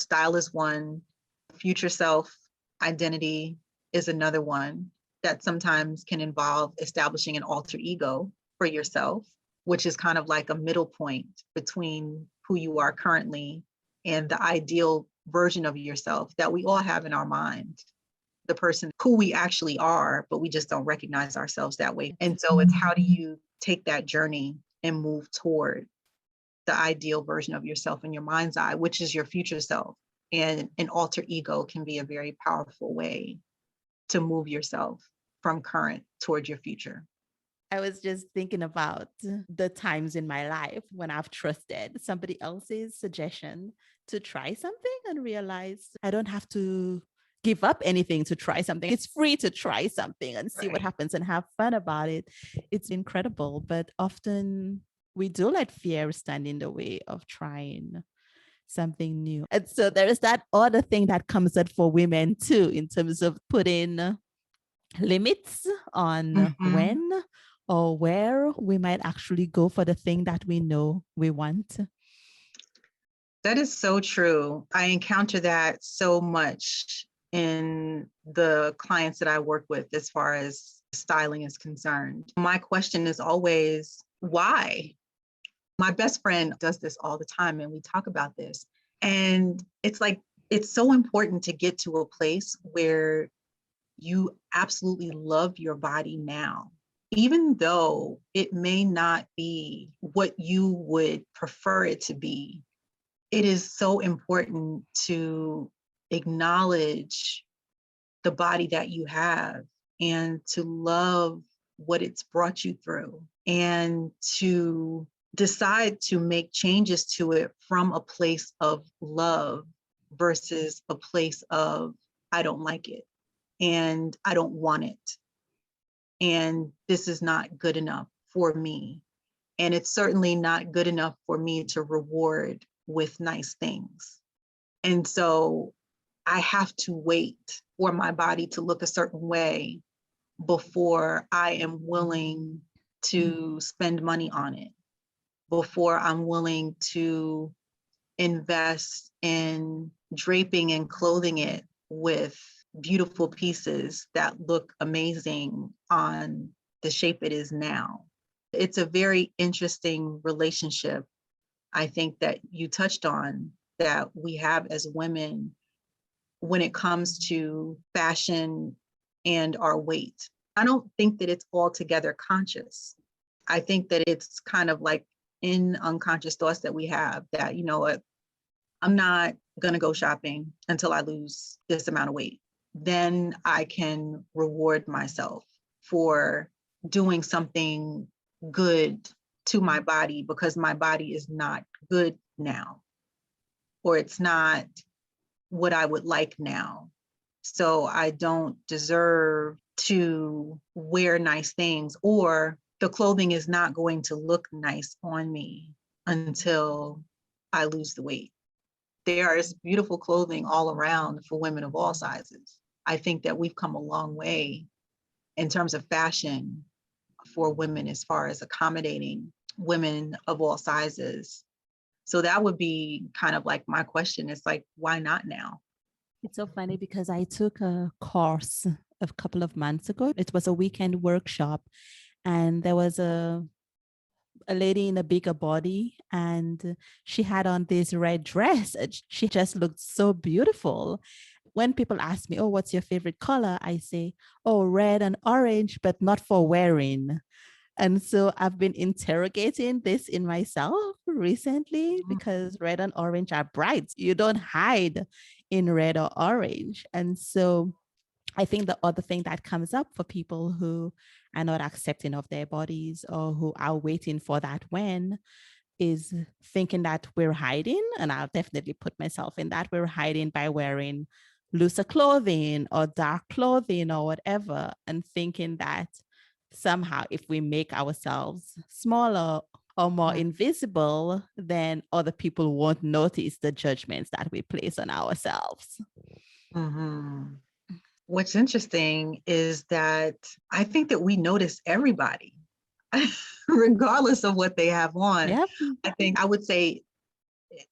Style is one, future self identity is another one that sometimes can involve establishing an alter ego for yourself, which is kind of like a middle point between who you are currently and the ideal version of yourself that we all have in our mind, the person who we actually are, but we just don't recognize ourselves that way. And so it's how do you take that journey and move toward the ideal version of yourself in your mind's eye, which is your future self. And an alter ego can be a very powerful way to move yourself from current toward your future. I was just thinking about the times in my life when I've trusted somebody else's suggestion to try something and realized I don't have to give up anything to try something. It's free to try something and see what happens and have fun about it. It's incredible, but often we do let fear stand in the way of trying something new. And so there is that other thing that comes up for women too, in terms of putting limits on when or where we might actually go for the thing that we know we want. That is so true. I encounter that so much in the clients that I work with as far as styling is concerned. My question is always, why? My best friend does this all the time, and we talk about this. And it's like, it's so important to get to a place where you absolutely love your body now, even though it may not be what you would prefer it to be. It is so important to acknowledge the body that you have and to love what it's brought you through and to decide to make changes to it from a place of love versus a place of, I don't like it and I don't want it. And this is not good enough for me. And it's certainly not good enough for me to reward with nice things. And so I have to wait for my body to look a certain way before I am willing to spend money on it, before I'm willing to invest in draping and clothing it with beautiful pieces that look amazing on the shape it is now. It's a very interesting relationship, I think, that you touched on, that we have as women when it comes to fashion and our weight. I don't think that it's altogether conscious. I think that it's kind of like in unconscious thoughts that we have that, you know what, I'm not going to go shopping until I lose this amount of weight. Then I can reward myself for doing something good to my body because my body is not good now, or it's not what I would like now. So I don't deserve to wear nice things, or the clothing is not going to look nice on me until I lose the weight. There is beautiful clothing all around for women of all sizes. I think that we've come a long way in terms of fashion for women as far as accommodating women of all sizes. So that would be kind of like my question. It's like, why not now? It's so funny because I took a course a couple of months ago. It was a weekend workshop, and there was a lady in a bigger body, and she had on this red dress. She just looked so beautiful. When people ask me, oh, what's your favorite color? I say, oh, red and orange, but not for wearing. And so I've been interrogating this in myself recently because red and orange are bright. You don't hide in red or orange. And so I think the other thing that comes up for people who are not accepting of their bodies or who are waiting for that when is thinking that we're hiding. And I'll definitely put myself in that. We're hiding by wearing looser clothing or dark clothing or whatever, and thinking that somehow if we make ourselves smaller or more invisible, then other people won't notice the judgments that we place on ourselves. Mm-hmm. What's interesting is that I think that we notice everybody, regardless of what they have on. Yep. I think I would say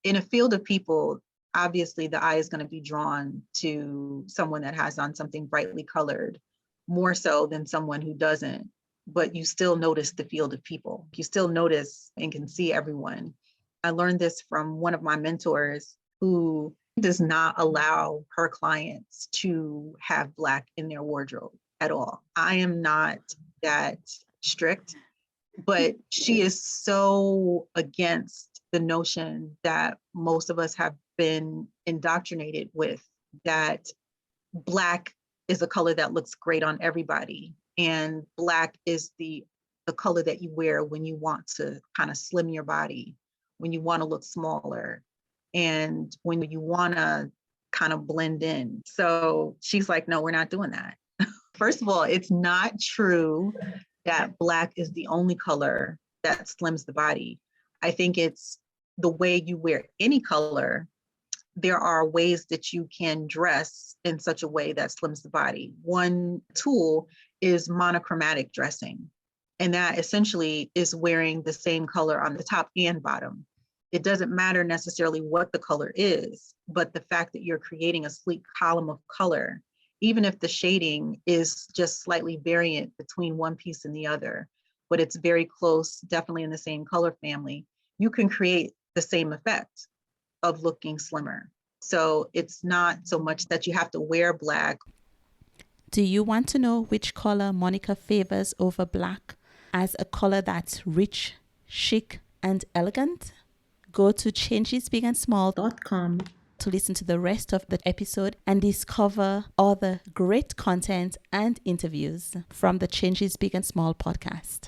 in a field of people, Obviously the eye is going to be drawn to someone that has on something brightly colored more so than someone who doesn't, but you still notice the field of people. You still notice and can see everyone. I learned this from one of my mentors who does not allow her clients to have Black in their wardrobe at all. I am not that strict, but she is so against the notion that most of us have been indoctrinated with, that Black is a color that looks great on everybody. And Black is the color that you wear when you want to kind of slim your body, when you want to look smaller, and when you want to kind of blend in. So she's like, no, we're not doing that. First of all, it's not true that Black is the only color that slims the body. I think it's the way you wear any color. There are ways that you can dress in such a way that slims the body. One tool is monochromatic dressing, and that essentially is wearing the same color on the top and bottom. It doesn't matter necessarily what the color is, but the fact that you're creating a sleek column of color, even if the shading is just slightly variant between one piece and the other, but it's very close, definitely in the same color family, you can create the same effect of looking slimmer. So it's not so much that you have to wear Black. Do you want to know which color Monica favors over Black as a color that's rich, chic, and elegant? Go to changesbigandsmall.com to listen to the rest of the episode and discover other great content and interviews from the Changes Big and Small podcast.